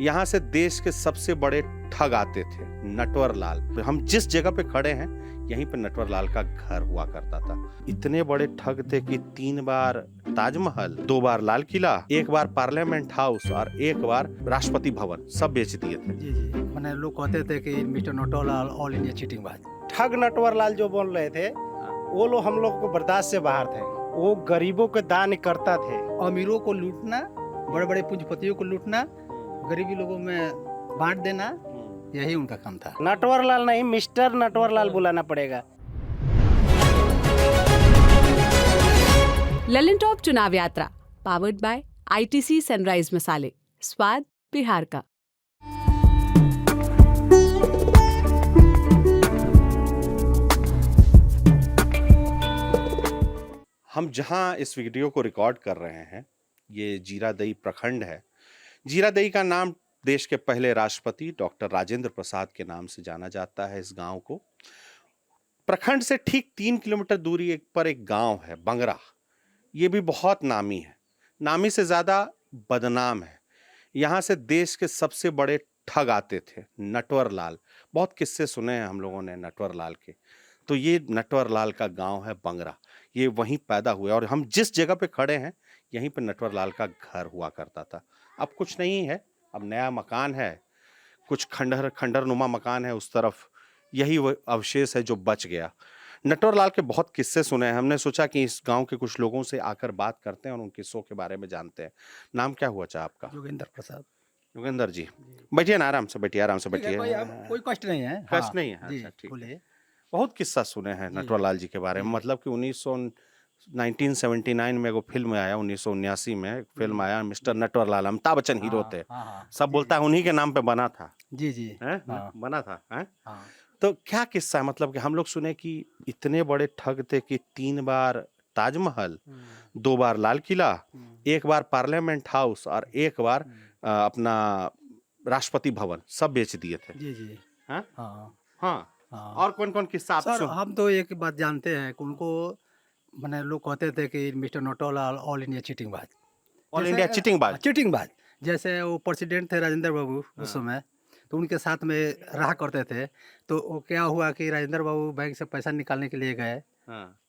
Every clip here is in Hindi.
यहाँ से देश के सबसे बड़े ठग आते थे, नटवर लाल। हम जिस जगह पे खड़े हैं यहीं पे नटवर लाल का घर हुआ करता था। इतने बड़े ठग थे कि 3 बार ताजमहल, 2 बार लाल किला, 1 बार पार्लियामेंट हाउस और 1 बार राष्ट्रपति भवन सब बेच दिए थे। जी जी, मैंने लोग कहते थे कि mister Natwar Lal all India cheating बाज। ठग नटवर लाल जो बोल रहे थे वो लोग हम लोग को बर्दाश्त से बाहर थे। वो गरीबों के दान करता थे। अमीरों को लूटना, बड़े बड़े पूंजीपतियों को लूटना, गरीबी लोगों में बांट देना, यही उनका काम था। नटवर लाल नहीं, मिस्टर नटवर लाल बुलाना पड़ेगा। ललन टॉप चुनाव यात्रा पावर्ड बाय आईटीसी सनराइज मसाले, स्वाद बिहार का। हम जहां इस वीडियो को रिकॉर्ड कर रहे हैं ये जीरादेई प्रखंड है। जीरादेई का नाम देश के पहले राष्ट्रपति डॉक्टर राजेंद्र प्रसाद के नाम से जाना जाता है। इस गांव को प्रखंड से ठीक 3 किलोमीटर दूरी पर एक गांव है बंगरा। ये भी बहुत नामी है, नामी से ज्यादा बदनाम है। यहाँ से देश के सबसे बड़े ठग आते थे, नटवर लाल। बहुत किस्से सुने हैं हम लोगों ने नटवर लाल के। तो ये नटवर लाल का गांव है बंगरा, ये वहीं पैदा हुए और हम जिस जगह पे खड़े हैं यहीं पे नटवर लाल का घर हुआ करता था। अब कुछ नहीं है, अब नया मकान है, कुछ खंडर नुमा मकान है उस तरफ। यही वो अवशेष है जो बच गया। नटवर लाल के बहुत किस्से सुने हैं। हमने सोचा कि इस गांव के कुछ लोगों से आकर बात करते हैं और उन किस्सों के बारे में जानते हैं। नाम क्या हुआ चाचा आपका? योगेंद्र प्रसाद। योगेंद्र जी, बैठिए ना, आराम से बैठिए, आराम से बैठिए। कोई कष्ट नहीं है। कष्ट नहीं है। अच्छा, ठीक है। बहुत किस्सा सुने हैं नटवर लाल जी के बारे में। मतलब कि 1979 में एगो फिल्म आया, 1979 में एक फिल्म आया मिस्टर नटवर लाल, अमिताभ बच्चन हीरो थे। सब बोलता है उन्हीं के नाम पे बना था। जी जी, बना था। तो क्या किस्सा है? मतलब कि हम लोग सुने कि इतने बड़े ठग थे कि 3 बार ताजमहल, 2 बार लाल किला, 1 बार पार्लियामेंट हाउस और 1 बार अपना राष्ट्रपति भवन सब बेच दिए थे। जी जी, हाँ। और कौन कौन किस्सा आप सर? हम तो एक बात जानते हैं कि उनको, मैंने लोग कहते थे कि mister Natwar Lal all India cheating बाज। ऑल इंडिया चीटिंग बाज। जैसे वो प्रेसिडेंट थे राजेंद्र बाबू उस समय, तो उनके साथ में रहा करते थे। तो वो क्या हुआ कि राजेंद्र बाबू बैंक से पैसा निकालने के लिए गए,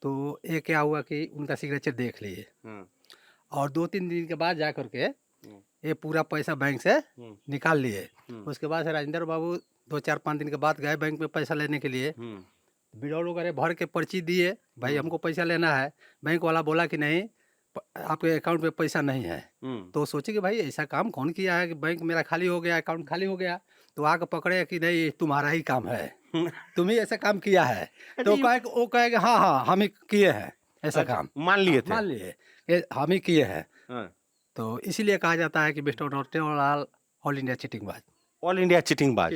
तो ये क्या हुआ कि उनका सिग्नेचर देख लिए और 2-3 दिन के बाद जा करके ये पूरा पैसा बैंक से निकाल लिए। उसके बाद से राजेंद्र बाबू 2-4-5 दिन के बाद गए बैंक में पैसा लेने के लिए। बिडौल वगैरह भर के पर्ची दिए, भाई हमको पैसा लेना है। बैंक वाला बोला कि नहीं, आपके अकाउंट में पैसा नहीं है। तो सोचे कि भाई ऐसा काम कौन किया है कि बैंक मेरा खाली हो गया, अकाउंट खाली हो गया। तो आके पकड़े कि नहीं तुम्हारा ही काम है, तुम ही ऐसा काम किया है। तो वो कहे हाँ हम ही किए हैं ऐसा काम। मान लिए हम ही किए हैं। तो इसीलिए कहा जाता है कि mister Natwar Lal all India cheating बाज। ऑल इंडिया चीटिंग बाज।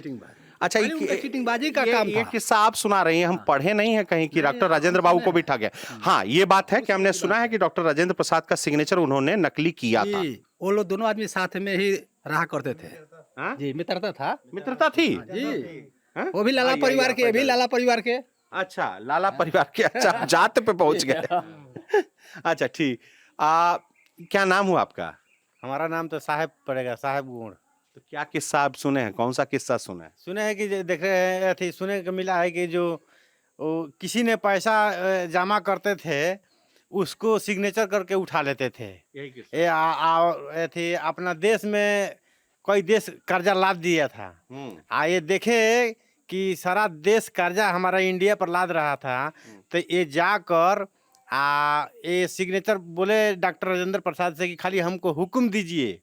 अच्छा, ये चीटिंगबाजी का काम ये किस्सा आप सुना रही हैं, हम पढ़े नहीं है कहीं कि डॉक्टर राजेंद्र बाबू को भी ठग है। हाँ, ये बात है कि हमने सुना है कि डॉक्टर राजेंद्र प्रसाद का सिग्नेचर उन्होंने नकली किया था। वो लोग दोनों आदमी साथ में ही रहा करते थे। जी, मित्रता थी जी। वो भी लाला परिवार के, भी लाला परिवार के। अच्छा, लाला परिवार के। अच्छा, जात पे पहुंच गए। अच्छा, ठीक। क्या नाम हुआ आपका? हमारा नाम तो साहब पड़ेगा, साहब गुण। तो क्या किस्सा आप सुने हैं? कौन सा किस्सा सुने हैं? सुने हैं कि देख रहे थे, सुने को मिला है कि जो किसी ने पैसा जमा करते थे उसको सिग्नेचर करके उठा लेते थे। थे अपना देश में कोई देश कर्जा लाद दिया था। ये देखे कि सारा देश कर्जा हमारा इंडिया पर लाद रहा था, तो ये जाकर ये सिग्नेचर बोले डॉक्टर राजेंद्र प्रसाद से कि खाली हमको हुक्म दीजिए,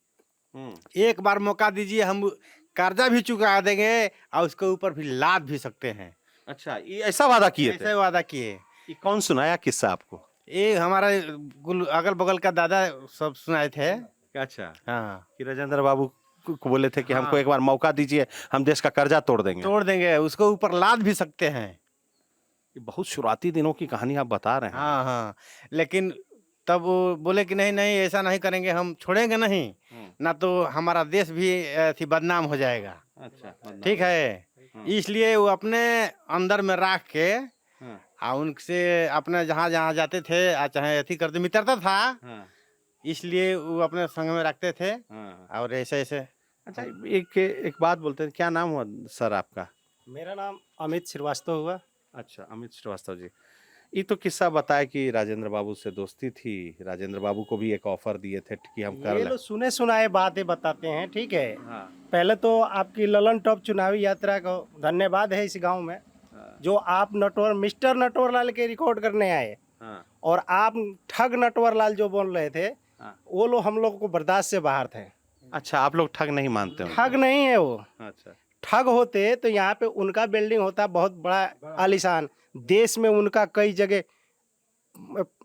एक बार मौका दीजिए, हम कर्जा भी चुका देंगे और उसके ऊपर भी लाद भी सकते हैं। अच्छा, ये ऐसा वादा किए थे? ऐसा वादा किए। ये कौन सुनाया किस्सा आपको? ये हमारा अगल बगल का दादा सब सुनाए थे। अच्छा, हाँ, कि राजेंद्र बाबू को बोले थे कि हमको एक बार मौका दीजिए, हम देश का कर्जा तोड़ देंगे, उसको ऊपर लाद भी सकते हैं। ये बहुत शुरुआती दिनों की कहानी आप बता रहे हैं। हाँ, लेकिन तब वो बोले कि नहीं ऐसा नहीं करेंगे, हम छोड़ेंगे नहीं, ना तो हमारा देश भी बदनाम हो जाएगा। अच्छा, ठीक है। इसलिए वो अपने अंदर में रख के उनसे अपने जहाँ जाते थे, चाहे अथी करते, मित्रता था, इसलिए वो अपने संग में रखते थे और ऐसे अच्छा, एक बात बोलते हैं, क्या नाम हुआ सर आपका? मेरा नाम अमित श्रीवास्तव हुआ। अच्छा, अमित श्रीवास्तव जी। ये तो किस्सा बताया कि राजेंद्र बाबू से दोस्ती थी, राजेंद्र बाबू को भी एक ऑफर दिए थे कि हम कर ये लें। लोग सुने सुनाए बातें बताते हैं, ठीक है। हाँ, पहले तो आपकी ललन टॉप चुनावी यात्रा को धन्यवाद है इस गांव में, हाँ, जो आप मिस्टर नटवर लाल के रिकॉर्ड करने आए, हाँ, और आप ठग नटवर लाल जो बोल रहे थे, हाँ। वो लोग हम लोग को बर्दाश्त से बाहर थे। अच्छा, आप लोग ठग नहीं मानते हो? ठग नहीं है वो। अच्छा, ठग होते तो यहाँ पे उनका बिल्डिंग होता बहुत बड़ा आलीशान, देश में उनका कई जगह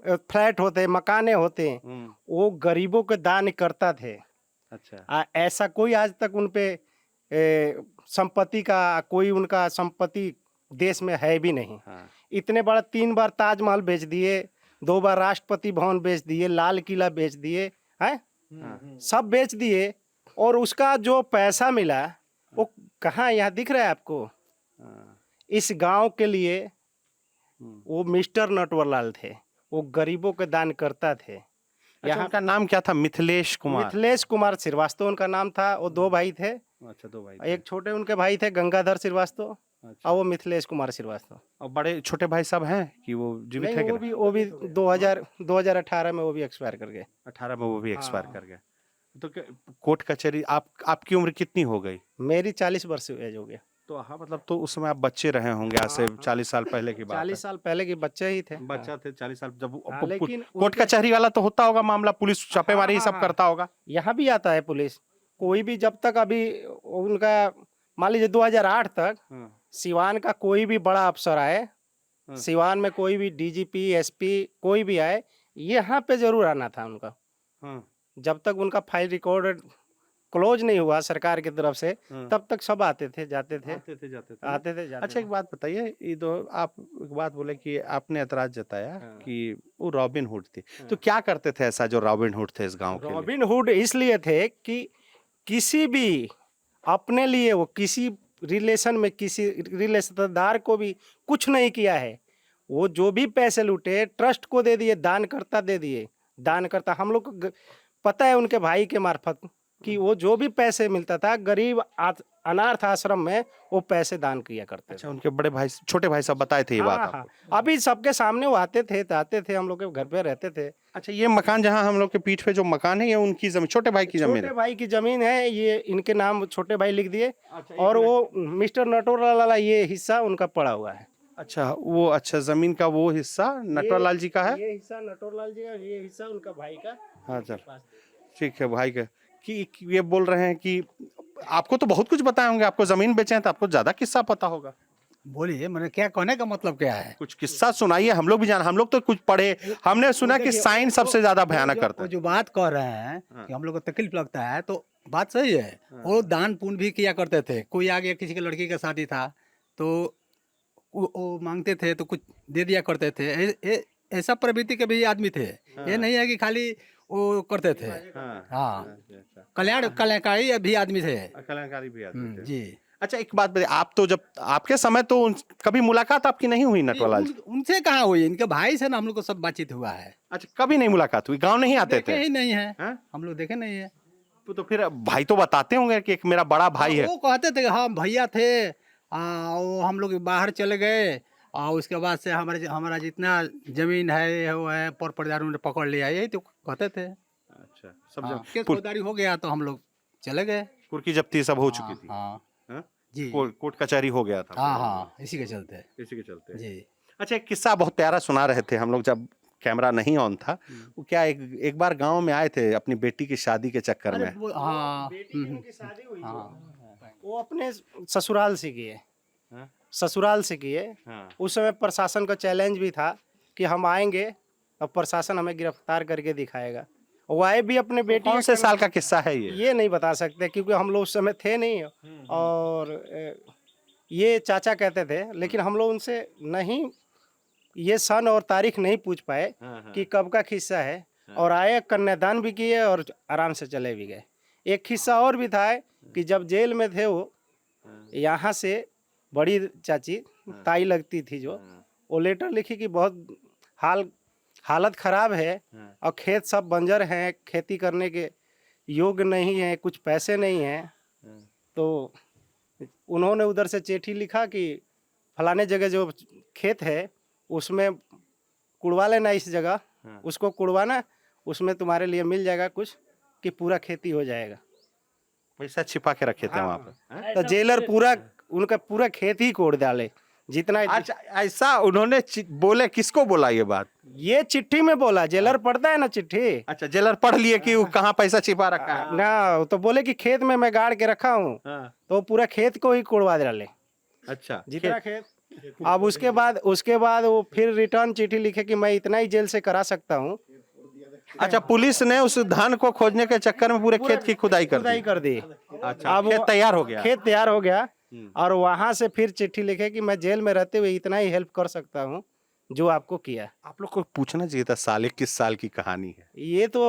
फ्लैट होते, मकाने होते, वो गरीबों के दान करता थे। अच्छा, ऐसा कोई आज तक उन पे संपत्ति का कोई उनका संपत्ति देश में है भी नहीं। हाँ, इतने बड़ा 3 बार ताजमहल बेच दिए, 2 बार राष्ट्रपति भवन बेच दिए, लाल किला बेच दिए, हैं हाँ, सब बेच दिए, और उसका जो पैसा मिला वो कहाँ, यहाँ दिख रहा है आपको? हाँ, इस गांव के लिए हम्म। वो मिस्टर नटवरलाल थे, वो गरीबों के दान करता थे। अच्छा, यहाँ उनका नाम क्या था? मिथिलेश कुमार। मिथिलेश कुमार श्रीवास्तव उनका नाम था। वो 2 भाई थे, अच्छा, 2 भाई थे। एक छोटे उनके भाई थे गंगाधर श्रीवास्तव, अच्छा, और वो मिथिलेश कुमार श्रीवास्तव। और बड़े छोटे भाई सब हैं कि वो जीवित है नहीं, कि वो भी 2018 में वो भी एक्सपायर कर गए। 18 में वो भी एक्सपायर हाँ। कर गए। तो कोर्ट कचहरी, आपकी उम्र कितनी हो गई? मेरी 40 वर्ष एज हो गया। तो हाँ, मतलब तो उस समय आप बच्चे रहे होंगे, आज से 40 साल पहले की बात है। 40 साल पहले के बच्चे ही थे। बच्चा थे 40 साल जब हाँ, लेकिन कोर्ट उनके- कचहरी वाला तो होता होगा मामला, पुलिस छापेमारी हाँ, सब हाँ, करता होगा। यहाँ भी आता है पुलिस, कोई भी, जब तक अभी उनका मान लीजिए 2008 तक सिवान का कोई भी बड़ा अफसर आए, सिवान में कोई भी डीजीपी एसपी कोई भी आए, यहाँ पे जरूर आना था उनका। जब तक उनका फाइल रिकॉर्ड क्लोज नहीं हुआ सरकार की तरफ से, तब तक सब आते थे, जाते थे, जाते थे जाते जाते अच्छा, थे। एक बात बताइए, ये दो आप एक बात बोले कि आपने ऐतराज जताया हाँ। कि वो रॉबिन हुड थी, तो क्या करते थे ऐसा जो रॉबिन हुड थे इस गांव के लिए? रॉबिन हुड इसलिए थे कि किसी भी अपने लिए, वो किसी रिलेशन में किसी रिश्तेदार को भी कुछ नहीं किया है। वो जो भी पैसे लूटे ट्रस्ट को दे दिए, दान करता दे दिए, दान करता। हम लोग को पता है उनके भाई के मार्फत कि वो जो भी पैसे मिलता था गरीब अनाथ आश्रम में वो पैसे दान किया करते थे। अच्छा, उनके बड़े भाई छोटे भाई सब बताए थे ये बात हाँ, आपको? हाँ। अभी सबके सामने वो आते थे, जाते थे, हम लोग के घर पे रहते थे। अच्छा, ये मकान जहाँ हम लोग के पीठ पे जो मकान है, ये उनकी जमीन, छोटे भाई की जमीन छोटे है? भाई की जमीन है, ये इनके नाम छोटे भाई लिख दिए, अच्छा, और वो मिस्टर नटवरलाल वाला ये हिस्सा उनका पड़ा हुआ है। अच्छा, वो अच्छा जमीन का वो हिस्सा नटवरलाल जी का है? ये हिस्सा नटवरलाल जी का, ये हिस्सा उनका भाई का। हाँ, चल ठीक है, भाई का कि ये बोल रहे हैं कि आपको तो बहुत कुछ बताए होंगे, आपको जमीन बेचे हैं तो आपको ज्यादा किस्सा पता होगा। बोलिए, मैंने क्या कहने का मतलब क्या है? कुछ किस्सा सुनाइए, हम लोग भी जान, हम लोग तो कुछ पढ़े, हमने सुना कि साइन सबसे ज्यादा भयानक करता वो है। जो बात कह रहे हैं कि हम लोग को तकलीफ लगता है, तो बात सही है। वो दान पुण्य भी किया करते थे। कोई आ गया, किसी की लड़की का शादी था, तो वो मांगते थे तो कुछ दे दिया करते थे। ऐसा प्रवृत्ति के भी आदमी थे। ये नहीं है कि खाली वो करते थे। हाँ, कल्याणकारी भी आदमी थे। कलाकारी भी आदमी थे। जी। अच्छा, एक बात बताइए, आप तो जब आपके समय तो कभी मुलाकात आपकी नहीं हुई नटवरलाल जी? उनसे कहाँ हुई? इनके भाई से ना हम लोग को सब बातचीत हुआ है। अच्छा, कभी नहीं मुलाकात हुई? गांव नहीं आते देखे थे? ही नहीं है। हाँ? हम लोग देखे नहीं है। तो फिर भाई तो बताते होंगे कि एक मेरा बड़ा भाई है। वो कहते थे कि हाँ भैया थे, वो हम लोग बाहर चले गए, और उसके बाद से हमारा जितना जमीन है वो है पर परिवारों ने पकड़ लिया, यही तो कहते थे। अच्छा, सब हाँ, जब केस फौजदारी हो गया तो हम लोग चले गए। कुर्की जब्ती सब हो चुकी थी। हाँ, हाँ? जी। कोर्ट कचहरी हो गया था। हाँ, हाँ, इसी के चलते। इसी के चलते। जी। अच्छा, एक किस्सा बहुत प्यारा सुना रहे थे हम लोग जब कैमरा नहीं ऑन था। वो क्या, एक बार गांव में आए थे अपनी बेटी की शादी के चक्कर अरे में। हाँ, बेटी की उनकी शादी हुई, हाँ, वो अपने ससुराल से किए, हाँ? ससुराल से किए। हाँ। उस समय प्रशासन का चैलेंज भी था कि हम आएंगे और प्रशासन हमें गिरफ्तार करके दिखाएगा। वो आए भी अपने बेटी। कौन से साल का किस्सा है ये? ये नहीं बता सकते क्योंकि हम लोग उस समय थे नहीं, और ये चाचा कहते थे, लेकिन हम लोग उनसे नहीं ये सन और तारीख नहीं पूछ पाए कि कब का किस्सा है। और आए, कन्यादान भी किए और आराम से चले भी गए। एक किस्सा और भी था कि जब जेल में थे वो, यहाँ से बड़ी चाची ताई लगती थी जो, वो लेटर लिखी कि बहुत हालत खराब है और खेत सब बंजर हैं, खेती करने के योग्य नहीं है, कुछ पैसे नहीं हैं, तो उन्होंने उधर से चिट्ठी लिखा कि फलाने जगह जो खेत है उसमें कुड़वा लेना, इस जगह उसको कुड़वाना, उसमें तुम्हारे लिए मिल जाएगा कुछ कि पूरा खेती हो जाएगा। पैसा छिपा के रखे थे वहां पर। तो जेलर पूरा उनका पूरा खेत ही कोड़ डाले जितना। अच्छा, ऐसा उन्होंने बोले, किसको बोला ये बात? ये चिट्ठी में बोला, जेलर पढ़ता है ना चिट्ठी। अच्छा, जेलर पढ़ लिए कि वो कहाँ पैसा छिपा रखा है। ना, तो बोले कि खेत में मैं गाड़ के रखा हूँ, तो पूरा खेत को ही कोड़वा डाले। अच्छा, जितना खेत। अब उसके बाद वो फिर रिटर्न चिट्ठी लिखे कि मैं इतना ही जेल से करा सकता हूँ। अच्छा, पुलिस ने उस धान को खोजने के चक्कर में पूरे खेत की खुदाई कर दी। अच्छा, अब खेत तैयार हो गया। खेत तैयार हो गया और वहां से फिर चिट्ठी लिखे कि मैं जेल में रहते हुए इतना ही हेल्प कर सकता हूँ जो आपको किया। आप लोग को पूछना चाहिए था साले किस साल की कहानी है। ये तो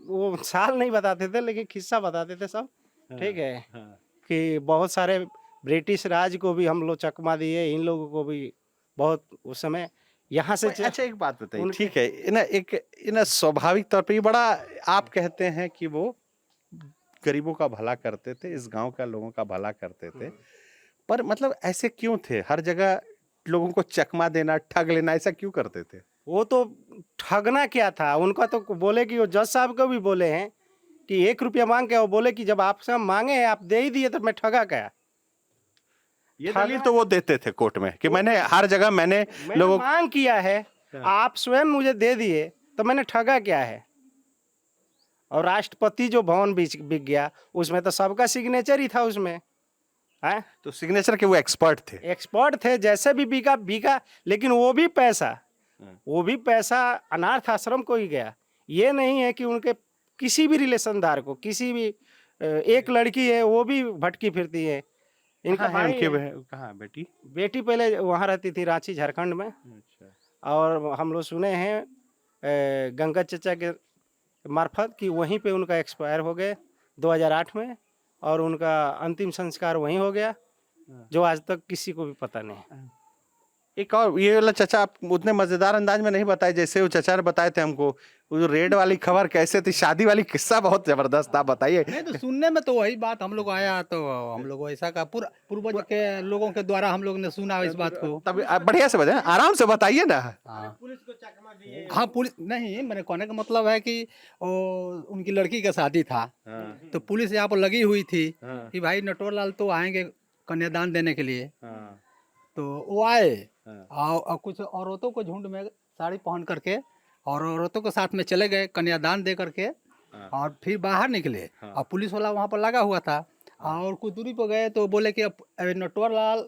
वो साल नहीं बताते थे, लेकिन किस्सा बताते थे सब। ठीक है कि बहुत सारे ब्रिटिश राज को भी हम लोग चकमा दिए, इन लोगों को भी बहुत उस समय यहाँ से। अच्छा, एक बात बताइए, ठीक है ना, स्वाभाविक तौर पे ये बड़ा, आप कहते हैं कि वो गरीबों का भला करते थे, इस गांव का लोगों का भला करते थे, पर मतलब ऐसे क्यों थे? हर जगह लोगों को चकमा देना, ठग लेना, ऐसा क्यों करते थे? वो तो ठगना क्या था उनका, तो बोले कि वो जज साहब को भी बोले हैं कि 1 रुपया मांग के, वो बोले कि जब आपसे मांगे हैं आप दे ही दिए तो मैं ठगा क्या? ये दलील तो वो देते थे कोर्ट में कि मैंने हर जगह मैंने लोगों मांग किया है, आप स्वयं मुझे दे दिए तो मैंने ठगा क्या है? और राष्ट्रपति जो भवन बिक गया, उसमें तो सबका सिग्नेचर ही था उसमें है। तो सिग्नेचर के वो एक्सपर्ट थे, जैसे भी बिका, लेकिन वो भी पैसा अनाथ आश्रम को ही गया। ये नहीं है कि उनके किसी भी रिलेशनदार को, किसी भी एक लड़की है वो भी भटकी फिरती है। इनका भाई कहाँ बेटी पहले वहाँ रहती थी, रांची झारखंड में। और हम लोग सुने हैं गंगा चचा के मार्फत कि वहीं पे उनका एक्सपायर हो गए 2008 में, और उनका अंतिम संस्कार वहीं हो गया, जो आज तक किसी को भी पता नहीं। एक और ये वाला चचा आप उतने मजेदार अंदाज में नहीं बताए जैसे वो चचा ने बताए थे हमको। वो जो रेड वाली खबर कैसे थी, शादी वाली किस्सा बहुत जबरदस्त, आप बताइए। नहीं तो सुनने में तो वही बात हम लोग आया, तो हम लोग ऐसा का पूर्वज के लोगों के द्वारा हम लोग ने सुना इस बात को। तब आप बढ़िया से बताए, आराम से बताइए ना। हाँ, पुलिस नहीं, मैंने कहने का मतलब है कि उनकी लड़की का शादी था, तो पुलिस यहाँ पर लगी हुई थी कि भाई नटवर लाल तो आएंगे कन्यादान देने के लिए। तो वो आए और कुछ औरतों को झुंड में साड़ी पहन करके और औरतों के साथ में चले गए कन्यादान दे करके, और फिर बाहर निकले और पुलिस वाला वहाँ पर लगा हुआ था। और कुछ दूरी पर गए तो बोले कि अब नटवर लाल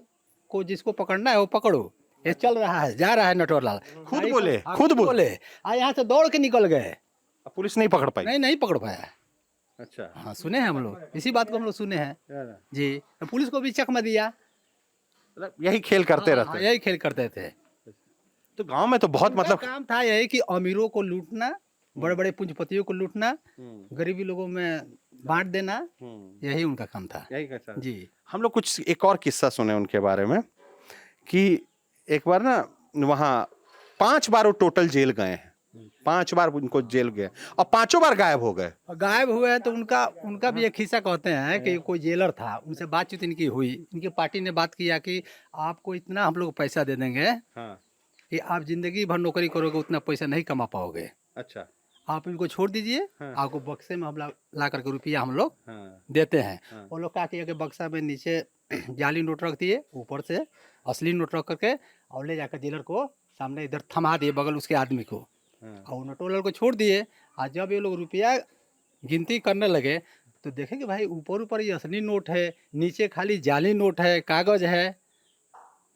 को जिसको पकड़ना है वो पकड़ो, ये चल रहा है, जा रहा है नटवर लाल। खुद बोले यहाँ से दौड़ के निकल गए, पुलिस नहीं पकड़ पाई। नहीं पकड़ पाया। अच्छा, हाँ, सुने हैं हम लोग, इसी बात को हम लोग सुने हैं जी। पुलिस को भी चकमा दिया, यही खेल करते रहते। यही खेल करते थे। तो गांव में तो बहुत मतलब काम था यही कि अमीरों को लूटना, बड़े बड़े पूंजीपतियों को लूटना, गरीबी लोगों में बांट देना, यही उनका काम था। यही कैसा जी। हम लोग कुछ एक और किस्सा सुने उनके बारे में कि एक बार ना वहाँ 5 बार वो टोटल जेल गए हैं, 5 बार उनको जेल गए और 5 बार गायब हो गए। गायब हुए तो उनका भी एक किस्सा कहते हैं कि कोई जेलर था, उनसे बातचीत इनकी हुई, इनकी पार्टी ने बात किया कि आपको इतना हम लोग पैसा दे देंगे कि आप जिंदगी भर नौकरी करोगे उतना पैसा नहीं कमा पाओगे। अच्छा, आप इनको छोड़ दीजिए, आपको बक्से में हम ला करके रुपया हम लोग देते हैं। वो लोग क्या किया कि बक्सा में नीचे जाली नोट रख दिए, ऊपर से असली नोट रख करके और ले जाकर जेलर को सामने इधर थमा दिए बगल उसके आदमी को, और नटोलर को छोड़ दिए। और जब ये लोग रुपया गिनती करने लगे तो देखे कि भाई ऊपर ये असली नोट है, नीचे खाली जाली नोट है, कागज है।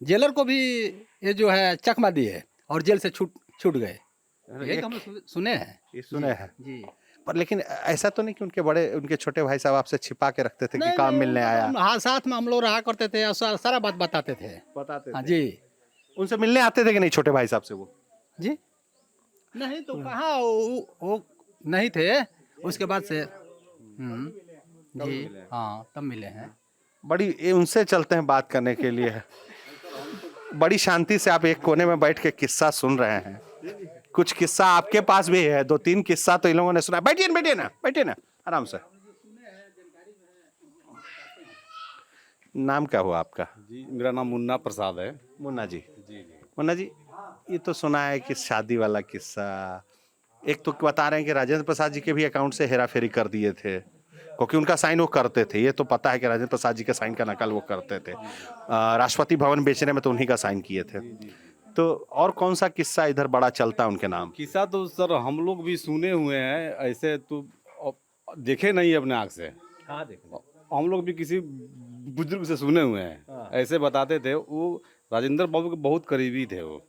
जेलर को भी ये जो है चकमा दिए और जेल से छूट गए। ये हम सुने हैं जी। पर लेकिन ऐसा तो नहीं कि उनके छोटे भाई साहब आपसे छिपा के रखते थे कि काम मिलने आया? हाँ, साथ में हम लोग रहा करते थे और सारा बात बताते थे। हाँ जी। उनसे मिलने आते थे कि नहीं छोटे भाई साहब से वो? जी नहीं, तो कहाँ वो नहीं थे, उसके बाद से जी हाँ तब मिले हैं। बड़ी उनसे चलते हैं बात करने के लिए। बड़ी शांति से आप एक कोने में बैठ के किस्सा सुन रहे हैं। कुछ किस्सा आपके पास भी है, 2-3 किस्सा तो इन लोगों ने सुना। बैठिए ना आराम से। नाम क्या हुआ आपका? जी मेरा नाम मुन्ना प्रसाद है। मुन्ना जी। जी मुन्ना जी, ये तो सुना है कि शादी वाला किस्सा, एक तो बता रहे हैं कि राजेंद्र प्रसाद जी के भी अकाउंट से हेरा फेरी कर दिए थे, क्योंकि उनका साइन वो करते थे। ये तो पता है कि राजेंद्र प्रसाद जी के साइन का नकल वो करते थे। राष्ट्रपति भवन बेचने में तो उन्हीं का साइन किए थे। तो और कौन सा किस्सा इधर बड़ा चलता है उनके नाम? किस्सा तो सर हम लोग भी सुने हुए हैं, ऐसे तो देखे नहीं अपने आँख से। हाँ, देखो हम लोग भी किसी बुजुर्ग से सुने हुए हैं, ऐसे बताते थे। वो राजेंद्र बाबू के बहुत करीबी थे वो।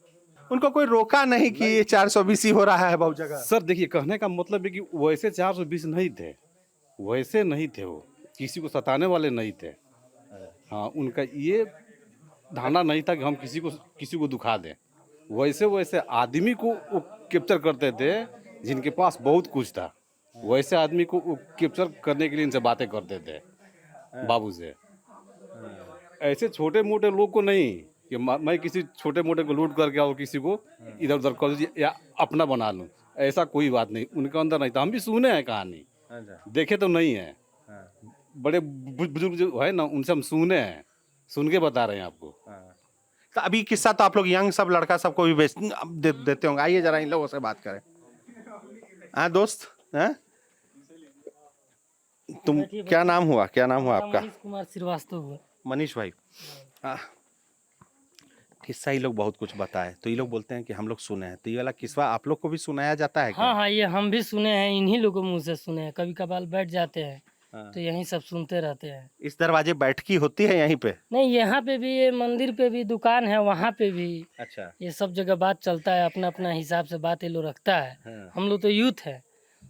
उनको कोई रोका नहीं कि ये 420 ही हो रहा है बहुत जगह? सर देखिए, कहने का मतलब है कि वैसे 420 नहीं थे, वैसे नहीं थे वो, किसी को सताने वाले नहीं थे। हाँ, उनका ये धारणा नहीं था कि हम किसी को दुखा दें। वैसे वैसे आदमी को वो कैप्चर करते थे जिनके पास बहुत कुछ था। वैसे आदमी को वो कैप्चर करने के लिए इनसे बातें करते थे बाबू से। ऐसे छोटे मोटे लोग को नहीं कि मैं किसी छोटे मोटे को लूट करके और किसी को इधर उधर कर दूं या अपना बना लूं, ऐसा कोई बात नहीं उनके अंदर नहीं था। हम भी सुने हैं कहानी, देखे तो नहीं है। बड़े बुजुर्ग जो है ना, उनसे हम सुने हैं, सुन के बता रहे हैं आपको। तो अभी किस्सा तो आप लोग यंग सब लड़का सबको भी देते होंगे। आइए जरा इन लोगों से बात करें। हाँ दोस्त, हैं? तुम क्या नाम हुआ आपका? मनीष कुमार श्रीवास्तव हुआ। मनीष भाई, किस्सा ये लोग बहुत कुछ बताए, तो ये लोग बोलते हैं कि हम लोग सुने हैं, तो ये वाला किस्सा आप लोग को भी सुनाया जाता है क्या? हाँ हाँ, ये हम भी सुने हैं, इन्हीं लोगों मुंह से सुने हैं। कभी कभार बैठ जाते हैं हाँ। तो यहीं सब सुनते रहते हैं। इस दरवाजे बैठकी होती है यहीं पे? नहीं, यहाँ पे भी, ये मंदिर पे भी दुकान है, वहाँ पे भी, अच्छा। ये सब जगह बात चलता है। अपना अपना हिसाब से बात ये लोग रखता है। हाँ। हम लोग तो यूथ है,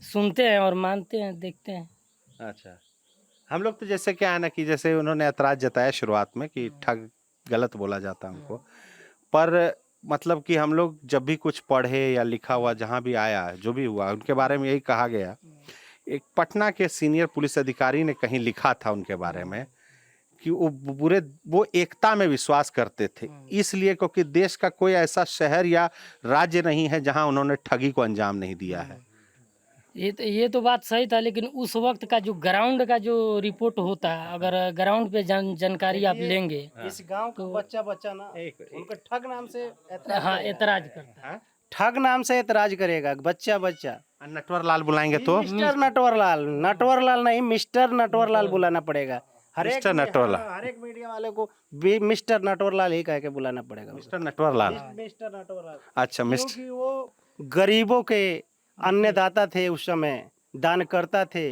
सुनते हैं और मानते हैं, देखते हैं। अच्छा, हम लोग तो जैसे क्या है ना कि जैसे उन्होंने ऐतराज जताया शुरुआत में कि ठग गलत बोला जाता है उनको, पर मतलब कि हम लोग जब भी कुछ पढ़े या लिखा हुआ जहाँ भी आया, जो भी हुआ उनके बारे में यही कहा गया। एक पटना के सीनियर पुलिस अधिकारी ने कहीं लिखा था उनके बारे में कि वो एकता में विश्वास करते थे, इसलिए क्योंकि देश का कोई ऐसा शहर या राज्य नहीं है जहां उन्होंने ठगी को अंजाम नहीं दिया है। ये तो बात सही था, लेकिन उस वक्त का जो ग्राउंड का जो रिपोर्ट होता है, अगर ग्राउंड पे जानकारी आप लेंगे, इस गांव का बच्चा ना उनका ठग नाम से हाँ एतराज करता है। ठग नाम से एतराज करेगा बच्चा। नटवर लाल बुलाएंगे तो मिस्टर नटवर लाल नहीं, मिस्टर नटवर लाल बुलाना पड़ेगा। मिस्टर नटवर लाल, हर एक मीडिया वाले को भी मिस्टर नटवर लाल ही कह के बुलाना पड़ेगा। मिस्टर नटवर लाल। मिस्टर नटवर लाल। अच्छा, मिस्टर, क्योंकि वो गरीबों के अन्नदाता थे, उस समय दानकर्ता थे,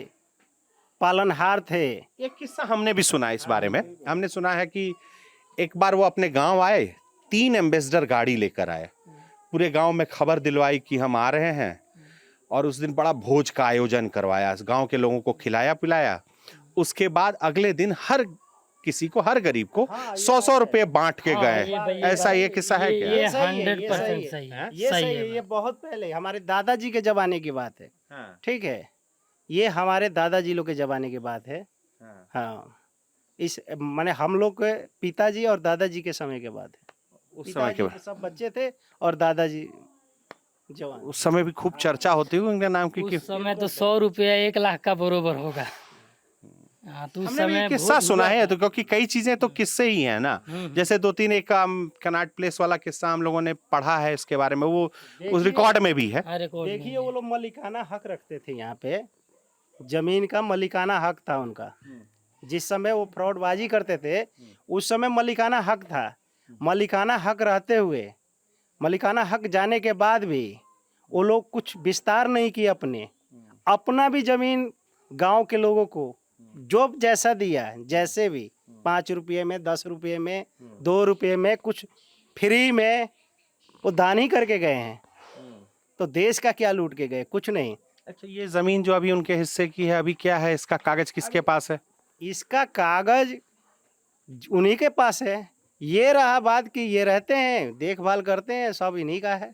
पालनहार थे। एक किस्सा हमने भी सुना है इस बारे में। हमने सुना है कि एक बार वो अपने गांव आए, 3 एम्बेसडर गाड़ी लेकर आए, पूरे गांव में खबर दिलवाई कि हम आ रहे हैं, और उस दिन बड़ा भोज का आयोजन करवाया, गांव के लोगों को खिलाया पिलाया। उसके बाद अगले दिन हर किसी को, हर गरीब को 100-100 रुपए बांट के गए। ऐसा ये किस्सा है क्या? ये ये सही है, 100% सही है। ये सही सही है है। ये बहुत पहले हमारे दादाजी के जमाने की बात है। ठीक है, ये हमारे दादाजी लोग के जमाने की बात है। हाँ, इस माने हम लोग के पिताजी और दादाजी के समय के बाद है। उस समय के पिताजी सब बच्चे थे और दादाजी जवान। उस समय भी खूब चर्चा होती हुई उनके नाम की। उस समय तो 100 रुपया 1 लाख का बरोबर होगा। हाँ, तो उस हमने भी समय किस्सा बहुत सुना हुआ है, था। तो क्योंकि कई चीजें तो किस्से ही हैं ना। जैसे 2-3 एक कनॉट प्लेस वाला किस्सा हम लोगों ने पढ़ा है इसके बारे में, वो उस रिकॉर्ड में भी है। हाँ, रिकॉर्ड में। देखिए, वो लोग मलिकाना हक रखते थे यहाँ पे, जमीन का मलिकाना हक था उनका। जिस समय वो फ्रॉडबाजी करते थे, उस समय मलिकाना हक था। मलिकाना हक रहते हुए, मलिकाना हक जाने के बाद भी वो लोग कुछ विस्तार नहीं किए अपना भी जमीन गांव के लोगों को जो जैसा दिया, जैसे भी 5 रुपये में, 10 रुपये में, 2 रुपये में, कुछ फ्री में वो दान ही करके गए हैं। तो देश का क्या लूट के गए? कुछ नहीं। अच्छा, ये जमीन जो अभी उनके हिस्से की है, अभी क्या है, इसका कागज किसके पास है? इसका कागज उन्हीं के पास है। ये रहा बात कि ये रहते हैं, देखभाल करते हैं, सब इन्हीं का है।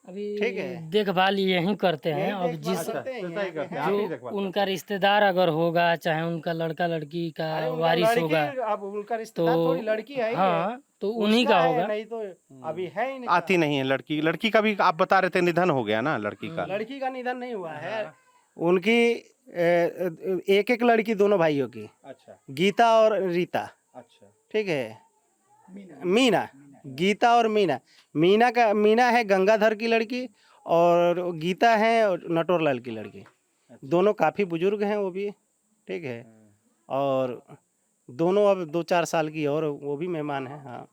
अभी ठीक है। देखभाल यही करते हैं। यही अब देखभाल जिस करते हैं, ऐसा ही करते हैं, यहाँ आप ही पे। देखभाल उनका रिश्तेदार अगर होगा, चाहे उनका लड़का लड़की का अरे उनका वारिस लड़की, होगा, अब उनका रिश्तेदार तो थोड़ी लड़की है ही है। हाँ, तो उन्हीं उसका का है, होगा। नहीं तो अभी है ही नहीं। आती नहीं है लड़की का भी आप बता रहे थे निधन हो गया ना लड़की का। लड़की का निधन नहीं हुआ है, उनकी एक एक लड़की दोनों भाइयों की, अच्छा गीता और रीता, अच्छा ठीक है। मीना, गीता और मीना। मीना है गंगाधर की लड़की और गीता है नटवरलाल की लड़की। दोनों काफ़ी बुजुर्ग हैं वो भी, ठीक है। और दोनों अब 2-4 साल की और वो भी मेहमान हैं। हाँ,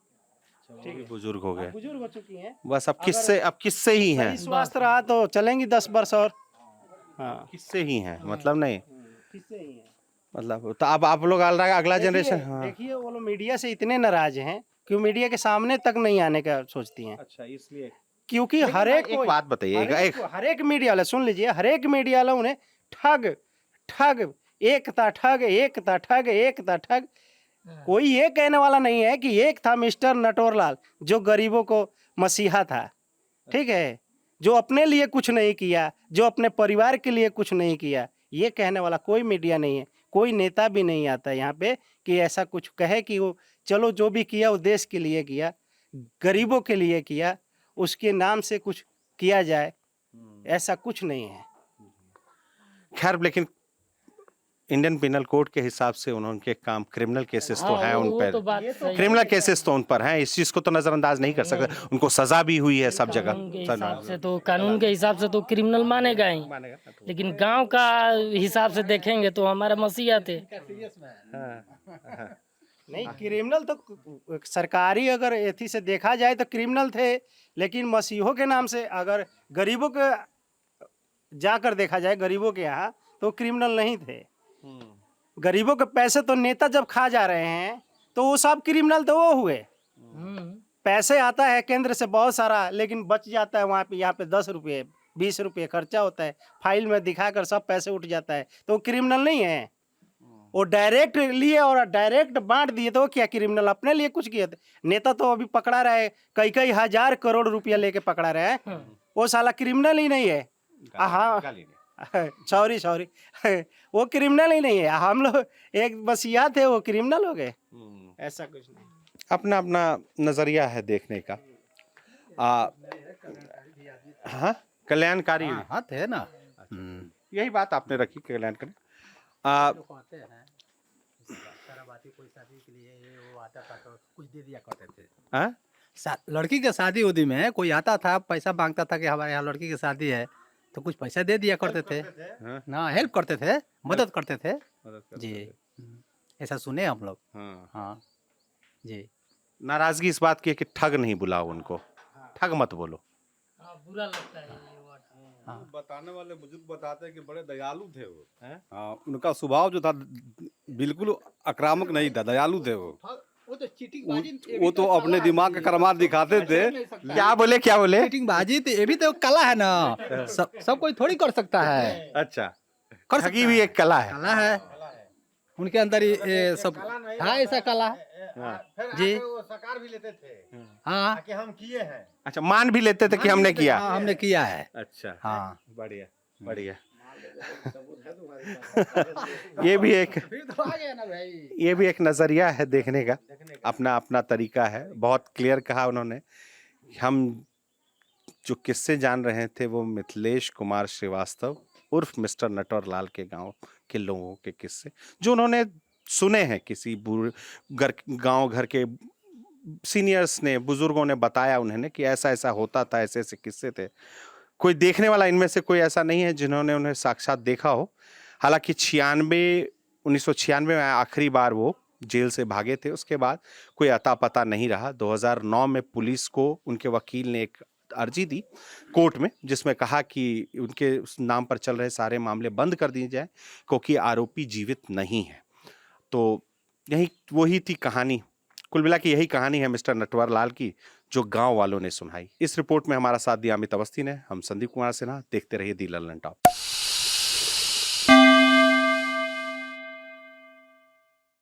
ठीक है, बुजुर्ग हो गए, बुजुर्ग हो चुकी हैं। बस अब किससे ही हैं, सही स्वास्थ्य रहा तो चलेंगी 10 वर्ष और। हाँ, किससे ही हैं, मतलब नहीं, किससे ही हैं। मतलब तो अब आप लोग अगला जनरेशन। हाँ देखिए वो लोग मीडिया से इतने नाराज हैं कि वो मीडिया के सामने तक नहीं आने का सोचती हैं, अच्छा, इसलिए क्योंकि लेकिन हर एक एक बात बताइए, हर एक मीडिया वाला, सुन लीजिए, हर एक मीडिया वाला उन्हें ठग ठग एकता ठग एकता ठग एकता ठग। कोई ये कहने वाला नहीं है कि एक था मिस्टर नटवरलाल जो गरीबों को मसीहा था, ठीक है, जो अपने लिए कुछ नहीं किया, जो अपने परिवार के लिए कुछ नहीं किया। ये कहने वाला कोई मीडिया नहीं है, कोई नेता भी नहीं आता यहाँ पे कि ऐसा कुछ कहे कि वो चलो जो भी किया वो देश के लिए किया, गरीबों के लिए किया, उसके नाम से कुछ किया जाए, ऐसा कुछ नहीं है। खैर, लेकिन इंडियन पिनल कोड के हिसाब से उनके काम क्रिमिनल केसेस तो हैं उन वो पर, तो बात सही है। क्रिमिनल केसेस तो उन पर हैं, इस चीज को तो नजरअंदाज नहीं कर सकते, उनको सजा भी हुई है सब जगह। कानून के हिसाब से तो क्रिमिनल मानेगा ही, लेकिन गांव का हिसाब से देखेंगे तो हमारे मसीहा थे। नहीं, क्रिमिनल तो सरकारी अगर एथी से देखा जाए तो क्रिमिनल थे, लेकिन मसीहों के नाम से अगर गरीबों के जाकर देखा जाए, गरीबों के यहाँ, तो क्रिमिनल नहीं थे। गरीबों के पैसे तो नेता जब खा जा रहे हैं तो वो सब क्रिमिनल तो वो हुए। पैसे आता है केंद्र से बहुत सारा, लेकिन बच जाता है वहाँ पे, यहाँ पे 10 रुपये 20 रुपये खर्चा होता है, फाइल में दिखाकर सब पैसे उठ जाता है, तो वो क्रिमिनल नहीं है। वो डायरेक्ट लिए और डायरेक्ट बांट दिए तो वो क्या क्रिमिनल, अपने लिए कुछ किए थे। नेता तो अभी पकड़ा रहा है, कई हजार करोड़ रुपया लेके पकड़ा रहा है, वो साला क्रिमिनल ही नहीं है। हाँ, सॉरी वो क्रिमिनल ही नहीं है। हम लोग एक मसीहा थे, वो क्रिमिनल हो गए, ऐसा कुछ नहीं। अपना अपना नजरिया है देखने का। हाँ, कल्याणकारी, हाँ थे ना। यही बात आपने रखी, कल्याणकारी। कहते हैं शराबाती कोई शादी के लिए वो आता था तो कुछ दे दिया करते थे। हाँ? लड़की के शादी उदी में कोई आता था, पैसा मांगता था कि हमारे यहाँ लड़की की शादी है, तो कुछ पैसा दे दिया करते थे ना, हेल्प करते थे, मदद करते थे जी। ऐसा सुने हम लोग। हाँ जी। नाराजगी इस बात की है कि ठग नहीं बुलाओ उनको, ठग मत बोलो। बुरा लगता है ये वर्ड। बताने वाले बुजुर्ग बताते हैं कि बड़े दयालु थे वो। हाँ, उनका स्वभाव जो था बिल्कुल आक्रामक नहीं था, दयालु थे वो। वो तो चीटिंग वो तो अपने दिमाग का करमार दिखाते थे। क्या बोले चीटिंग बाजी तो ये भी तो कला है ना, सब कोई थोड़ी कर सकता है। अच्छा, ठगी भी एक कला है। कला है उनके अंदर, ये सब हाँ, ऐसा कला है जी। वो सरकार भी लेते थे हाँ, कि हम किए हैं। अच्छा, मान भी लेते थे कि हमने किया। हाँ, हमने किया है। अच्छा, हाँ, बढ़िया बढ़िया। ये भी एक नजरिया है देखने का, अपना अपना तरीका है। बहुत क्लियर कहा उन्होंने। हम जो किस्से जान रहे थे वो मिथिलेश कुमार श्रीवास्तव उर्फ मिस्टर नटवरलाल के गांव के लोगों के किस्से, जो उन्होंने सुने हैं, किसी गांव घर के सीनियर्स ने, बुजुर्गों ने बताया उन्हें कि ऐसा ऐसा होता था, ऐसे ऐसे किस्से थे। कोई देखने वाला इनमें से कोई ऐसा नहीं है जिन्होंने उन्हें साक्षात देखा हो। हालांकि 1996 में आखिरी बार वो जेल से भागे थे, उसके बाद कोई अता पता नहीं रहा। 2009 में पुलिस को उनके वकील ने एक अर्जी दी कोर्ट में, जिसमें कहा कि उनके उस नाम पर चल रहे सारे मामले बंद कर दिए जाए क्योंकि आरोपी जीवित नहीं है। तो वही थी कहानी, कुल मिला के यही कहानी है मिस्टर नटवरलाल की, जो गांव वालों ने सुनाई। इस रिपोर्ट में हमारा साथ दिया अमित अवस्थी ने। हम संदीप कुमार सिन्हा, देखते रहिए दी ललन टॉप।